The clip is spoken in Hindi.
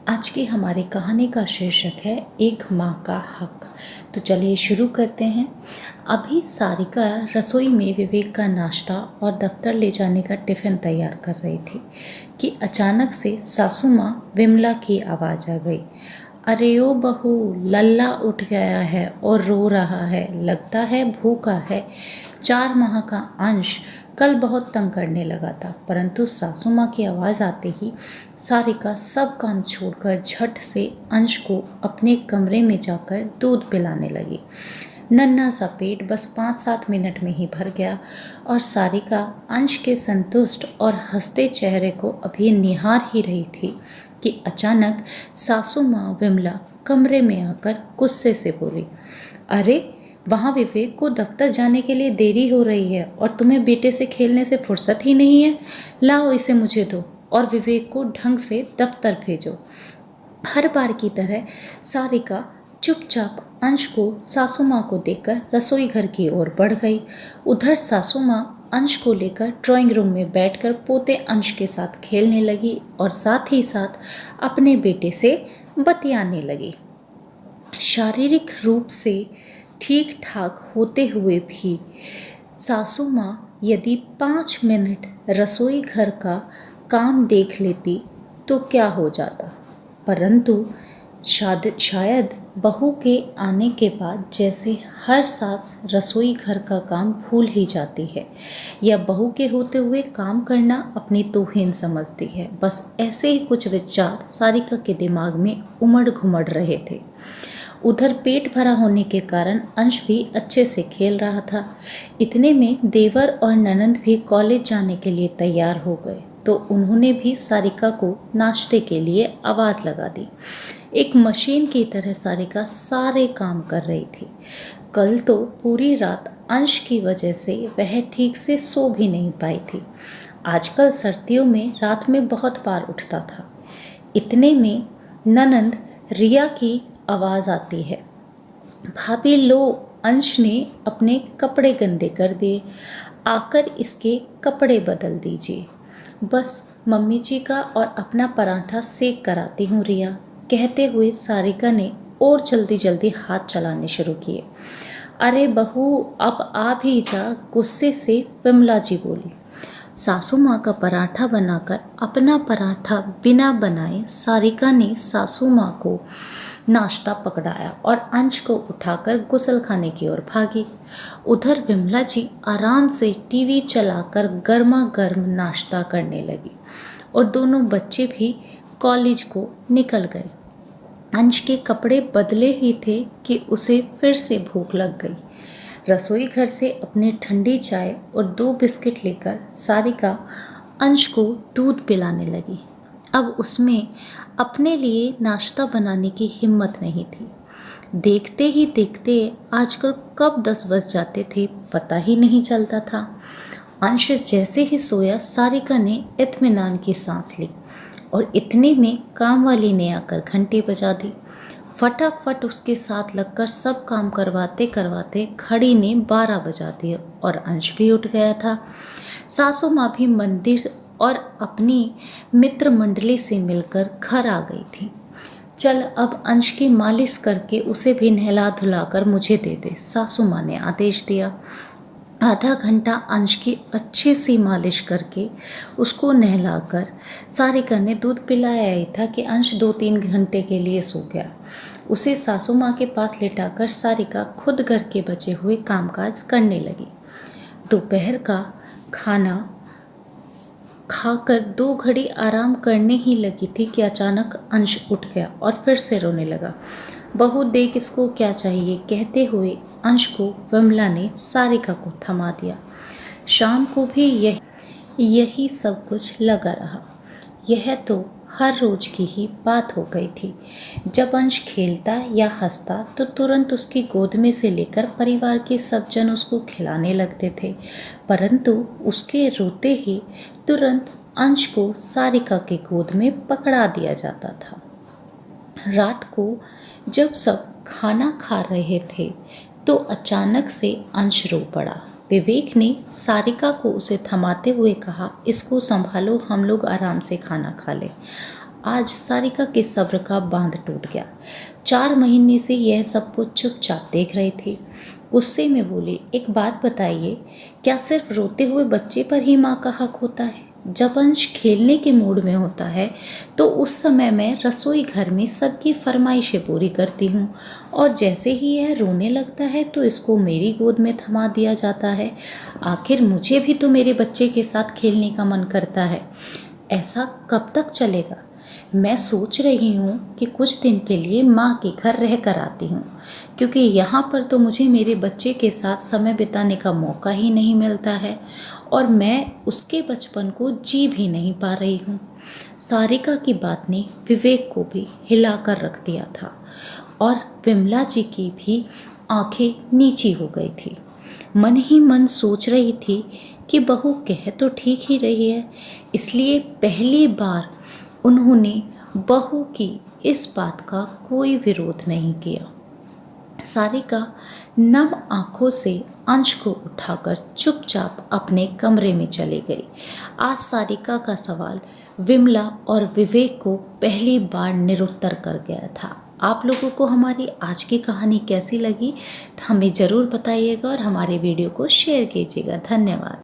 आज की हमारी कहानी का शीर्षक है एक माँ का हक। तो चलिए शुरू करते हैं। अभी सारिका रसोई में विवेक का नाश्ता और दफ्तर ले जाने का टिफ़िन तैयार कर रही थी कि अचानक से सासू माँ विमला की आवाज़ आ गई। अरे ओ बहू, लल्ला उठ गया है और रो रहा है, लगता है भूखा है। 4 माह का अंश कल बहुत तंग करने लगा था, परंतु सासू माँ की आवाज़ आते ही सारिका सब काम छोड़कर झट से अंश को अपने कमरे में जाकर दूध पिलाने लगी। नन्हा सा पेट बस 5-7 मिनट में ही भर गया और सारिका अंश के संतुष्ट और हंसते चेहरे को अभी निहार ही रही थी कि अचानक सासू माँ विमला कमरे में आकर गुस्से से बोली, अरे वहाँ विवेक को दफ्तर जाने के लिए देरी हो रही है और तुम्हें बेटे से खेलने से फुर्सत ही नहीं है। लाओ इसे मुझे दो और विवेक को ढंग से दफ्तर भेजो। हर बार की तरह सारिका चुपचाप अंश को सासू माँ को देखकर रसोई घर की ओर बढ़ गई। उधर सासू माँ अंश को लेकर ड्राइंग रूम में बैठकर पोते अंश के साथ खेलने लगी और साथ ही साथ अपने बेटे से बतियाने लगी। शारीरिक रूप से ठीक ठाक होते हुए भी सासू माँ यदि 5 मिनट रसोई घर का काम देख लेती तो क्या हो जाता, परंतु शायद बहू के आने के बाद जैसे हर सास रसोई घर का काम भूल ही जाती है या बहू के होते हुए काम करना अपनी तौहीन समझती है। बस ऐसे ही कुछ विचार सारिका के दिमाग में उमड़ घुमड़ रहे थे। उधर पेट भरा होने के कारण अंश भी अच्छे से खेल रहा था। इतने में देवर और ननंद भी कॉलेज जाने के लिए तैयार हो गए तो उन्होंने भी सारिका को नाश्ते के लिए आवाज़ लगा दी। एक मशीन की तरह सारिका सारे काम कर रही थी। कल तो पूरी रात अंश की वजह से वह ठीक से सो भी नहीं पाई थी। आजकल सर्दियों में रात में बहुत बार उठता था। इतने में ननंद रिया की आवाज़ आती है, भाभी लो, अंश ने अपने कपड़े गंदे कर दिए, आकर इसके कपड़े बदल दीजिए। बस मम्मी जी का और अपना पराठा सेक कर आती हूँ रिया, कहते हुए सारिका ने और जल्दी जल्दी हाथ चलाने शुरू किए। अरे बहू अब आ भी जा, गुस्से से विमला जी बोली। सासू माँ का पराठा बनाकर अपना पराठा बिना बनाए सारिका ने सासू माँ को नाश्ता पकड़ाया और अंश को उठाकर गुसलखाने की ओर भागी। उधर विमला जी आराम से टीवी चलाकर गर्मा गर्म नाश्ता करने लगी और दोनों बच्चे भी कॉलेज को निकल गए। अंश के कपड़े बदले ही थे कि उसे फिर से भूख लग गई। रसोई घर से अपनी ठंडी चाय और 2 बिस्किट लेकर सारिका अंश को दूध पिलाने लगी। अब उसमें अपने लिए नाश्ता बनाने की हिम्मत नहीं थी। देखते ही देखते आजकल कब 10 बज जाते थे पता ही नहीं चलता था। अंश जैसे ही सोया सारिका ने इत्मीनान की सांस ली और इतने में काम वाली ने आकर घंटी बजा दी। फटाफट उसके साथ लगकर सब काम करवाते करवाते घड़ी ने 12 बजा दिए और अंश भी उठ गया था। सासू माँ भी मंदिर और अपनी मित्र मंडली से मिलकर घर आ गई थी। चल अब अंश की मालिश करके उसे भी नहला धुलाकर मुझे दे दे, सासू माँ ने आदेश दिया। आधा घंटा अंश की अच्छी सी मालिश करके उसको नहलाकर सारिका ने दूध पिलाया ही था कि अंश 2-3 घंटे के लिए सो गया। उसे सासू माँ के पास लेटाकर सारिका खुद घर के बचे हुए कामकाज करने लगी। दोपहर का खाना खाकर 2 घड़ी आराम करने ही लगी थी कि अचानक अंश उठ गया और फिर से रोने लगा। बहू देख इसको क्या चाहिए, कहते हुए अंश को विमला ने सारिका को थमा दिया। शाम को भी यही सब कुछ लगा रहा। यह तो हर रोज की ही बात हो गई थी। जब अंश खेलता या हंसता तो तुरंत उसकी गोद में से लेकर परिवार के सब जन उसको खिलाने लगते थे, परंतु उसके रोते ही तुरंत अंश को सारिका के गोद में पकड़ा दिया जाता था। रात को जब सब खाना खा रहे थे तो अचानक से अंश रो पड़ा। विवेक ने सारिका को उसे थमाते हुए कहा, इसको संभालो, हम लोग आराम से खाना खा लें। आज सारिका के सब्र का बांध टूट गया। 4 महीने से यह सब कुछ चुपचाप देख रही थी। गुस्से में बोली, एक बात बताइए, क्या सिर्फ रोते हुए बच्चे पर ही माँ का हक होता है? जब अंश खेलने के मूड में होता है तो उस समय मैं रसोई घर में सबकी फरमाइशें पूरी करती हूँ, और जैसे ही यह रोने लगता है तो इसको मेरी गोद में थमा दिया जाता है। आखिर मुझे भी तो मेरे बच्चे के साथ खेलने का मन करता है। ऐसा कब तक चलेगा? मैं सोच रही हूँ कि कुछ दिन के लिए माँ के घर रह कर आती हूँ, क्योंकि यहाँ पर तो मुझे मेरे बच्चे के साथ समय बिताने का मौका ही नहीं मिलता है और मैं उसके बचपन को जी भी नहीं पा रही हूँ। सारिका की बात ने विवेक को भी हिला कर रख दिया था और विमला जी की भी आंखें नीची हो गई थी। मन ही मन सोच रही थी कि बहू कह तो ठीक ही रही है, इसलिए पहली बार उन्होंने बहू की इस बात का कोई विरोध नहीं किया। सारिका नम आंखों से अंश को उठाकर चुपचाप अपने कमरे में चली गई। आज सारिका का सवाल विमला और विवेक को पहली बार निरुत्तर कर गया था। आप लोगों को हमारी आज की कहानी कैसी लगी हमें ज़रूर बताइएगा और हमारे वीडियो को शेयर कीजिएगा। धन्यवाद।